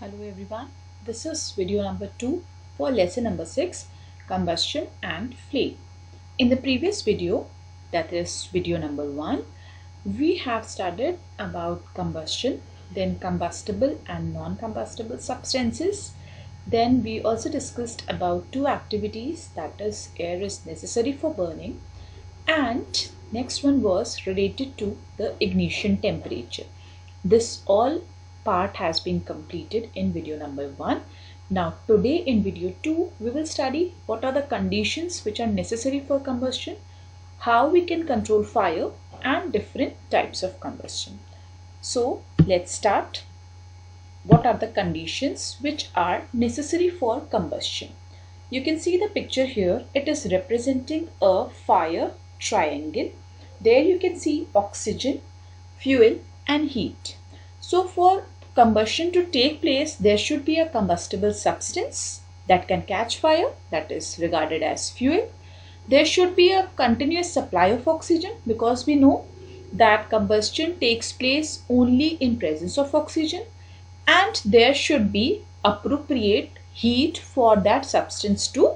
Hello everyone, this is video number 2 for lesson number 6, combustion and flame. In the previous video, that is video number 1, we have studied about combustion, then combustible and non-combustible substances. Then we also discussed about two activities, that is air is necessary for burning, and next one was related to the ignition temperature. This all part has been completed in video number 1. Now today in video 2 we will study what are the conditions which are necessary for combustion, how we can control fire and different types of combustion. So let's start. What are the conditions which are necessary for combustion? You can see the picture here. It is representing a fire triangle. There you can see oxygen, fuel and heat. So for combustion to take place, there should be a combustible substance that can catch fire, that is regarded as fuel. There should be a continuous supply of oxygen, because we know that combustion takes place only in presence of oxygen, and there should be appropriate heat for that substance to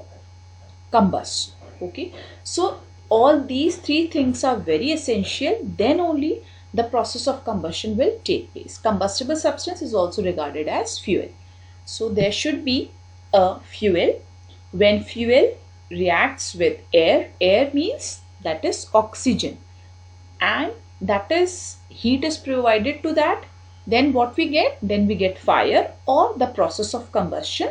combust. Okay, so all these three things are very essential, then only the process of combustion will take place. Combustible substance is also regarded as fuel. So there should be a fuel. When fuel reacts with air, air means that is oxygen, and that is heat is provided to that, then what we get? Then we get fire, or the process of combustion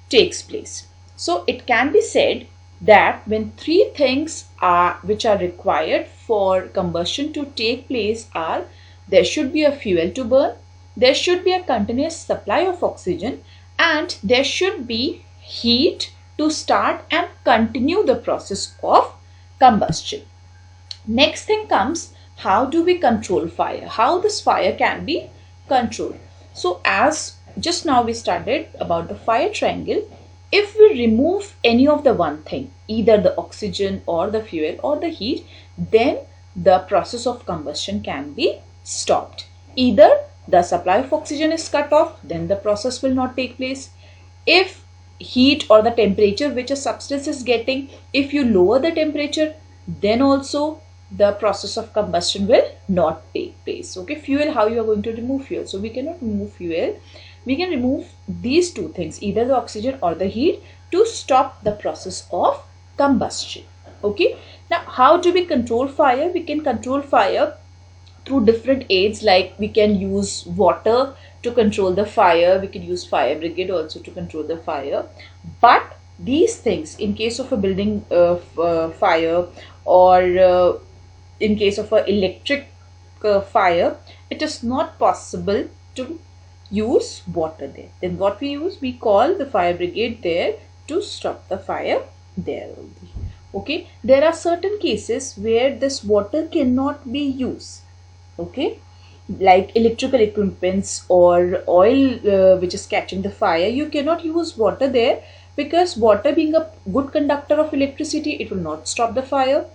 takes place. So it can be said that when three things are which are required for combustion to take place are, there should be a fuel to burn, there should be a continuous supply of oxygen, and there should be heat to start and continue the process of combustion. Next thing comes, how do we control fire? How this fire can be controlled? So as just now we studied about the fire triangle, if we remove any of the one thing, either the oxygen or the fuel or the heat, then the process of combustion can be stopped. Either the supply of oxygen is cut off, then the process will not take place. If heat or the temperature which a substance is getting, if you lower the temperature, then also the process of combustion will not take place. Okay, fuel, how you are going to remove fuel? So we cannot remove fuel. We can remove these two things, either the oxygen or the heat, to stop the process of combustion. Okay, now how do we control fire? We can control fire through different aids, like we can use water to control the fire, we can use fire brigade also to control the fire. But these things, in case of a building fire, or in case of an electric fire, it is not possible to use water there. Then what we use? We call the fire brigade there to stop the fire there only. Okay, there are certain cases where this water cannot be used. Okay, like electrical equipments or oil which is catching the fire, you cannot use water there, because water being a good conductor of electricity, it will not stop the fire.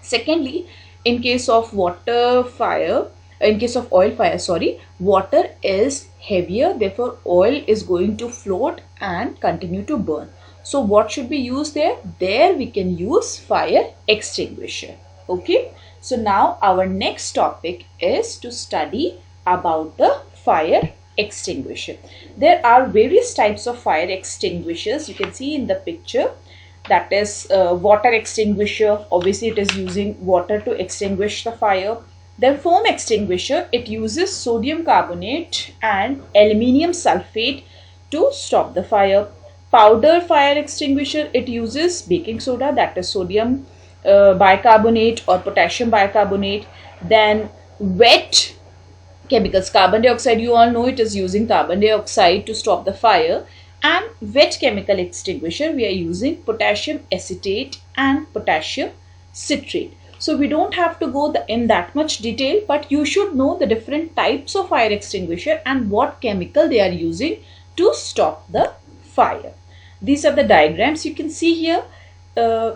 Secondly, in case of water fire, in case of oil fire, sorry, water is heavier, therefore oil is going to float and continue to burn. So what should be used there? There we can use fire extinguisher. Okay, so now our next topic is to study about the fire extinguisher. There are various types of fire extinguishers. You can see in the picture, that is water extinguisher. Obviously it is using water to extinguish the fire. Then foam extinguisher, it uses sodium carbonate and aluminium sulfate to stop the fire. Powder fire extinguisher, it uses baking soda, that is sodium bicarbonate or potassium bicarbonate. Then wet chemicals, carbon dioxide, you all know it is using carbon dioxide to stop the fire. And wet chemical extinguisher, we are using potassium acetate and potassium citrate. So we don't have to go in that much detail, but you should know the different types of fire extinguisher and what chemical they are using to stop the fire. These are the diagrams you can see here.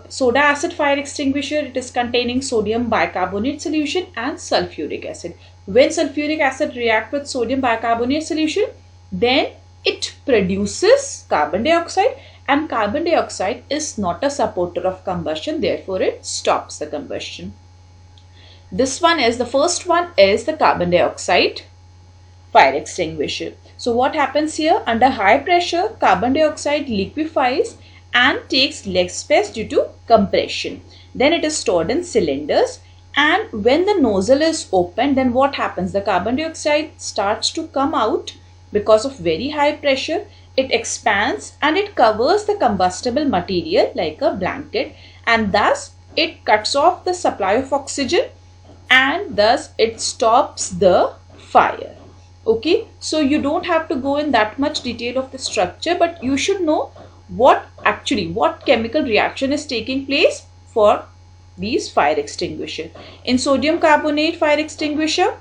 Soda acid fire extinguisher, it is containing sodium bicarbonate solution and sulfuric acid. When sulfuric acid react with sodium bicarbonate solution, then it produces carbon dioxide, and carbon dioxide is not a supporter of combustion, therefore it stops the combustion. This one is, the first one is the carbon dioxide fire extinguisher. So what happens here? Under high pressure, carbon dioxide liquefies and takes less space due to compression. Then it is stored in cylinders, and when the nozzle is opened, then what happens? The carbon dioxide starts to come out because of very high pressure. It expands and it covers the combustible material like a blanket, and thus it cuts off the supply of oxygen, and thus it stops the fire. Okay, so you don't have to go in that much detail of the structure, but you should know what chemical reaction is taking place for these fire extinguisher. In sodium carbonate fire extinguisher,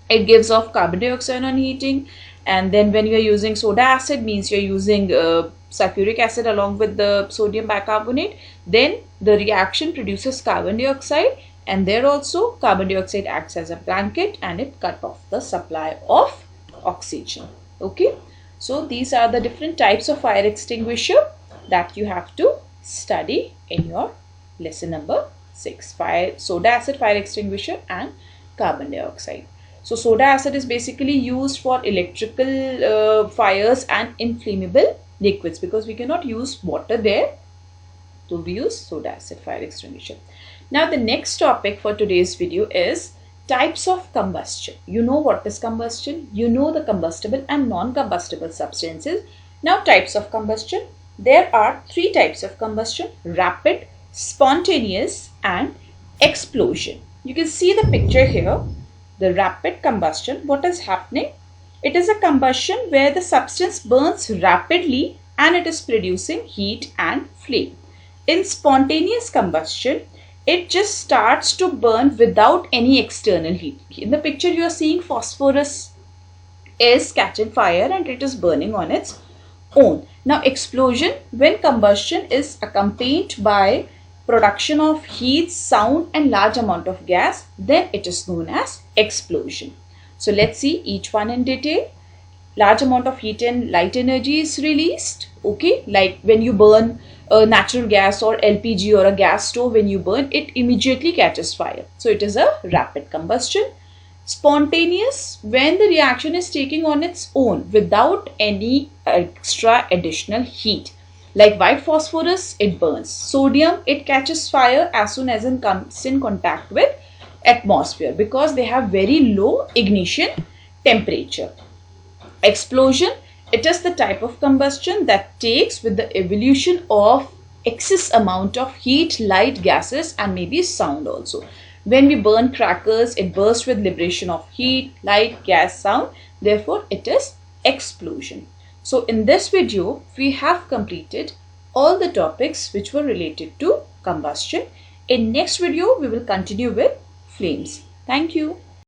it gives off carbon dioxide on heating, and then when you are using soda acid, means you are using sulfuric acid along with the sodium bicarbonate, then the reaction produces carbon dioxide, and there also carbon dioxide acts as a blanket and it cut off the supply of oxygen. Okay, so these are the different types of fire extinguisher that you have to study in your lesson number 6. Soda acid fire extinguisher and carbon dioxide. So soda acid is basically used for electrical fires and inflammable liquids, because we cannot use water there, so we use soda acid fire extinguisher. Now the next topic for today's video is types of combustion. You know what is combustion, you know the combustible and non-combustible substances. Now types of combustion. There are 3 types of combustion: rapid, spontaneous and explosion. You can see the picture here. The rapid combustion, what is happening? It is a combustion where the substance burns rapidly and it is producing heat and flame. In spontaneous combustion, it just starts to burn without any external heat. In the picture you are seeing phosphorus is catching fire and it is burning on its own. Now explosion, when combustion is accompanied by production of heat, sound and large amount of gas, then it is known as explosion. So let's see each one in detail. Large amount of heat and light energy is released. Okay, like when you burn a natural gas or LPG or a gas stove, when you burn, it immediately catches fire. So it is a rapid combustion. Spontaneous, when the reaction is taking on its own without any extra additional heat. Like white phosphorus, it burns. Sodium, it catches fire as soon as it comes in contact with atmosphere, because they have very low ignition temperature. Explosion, it is the type of combustion that takes with the evolution of excess amount of heat, light, gases and maybe sound also. When we burn crackers, it bursts with liberation of heat, light, gas, sound. Therefore, it is explosion. So in this video, we have completed all the topics which were related to combustion. In next video, we will continue with flames. Thank you.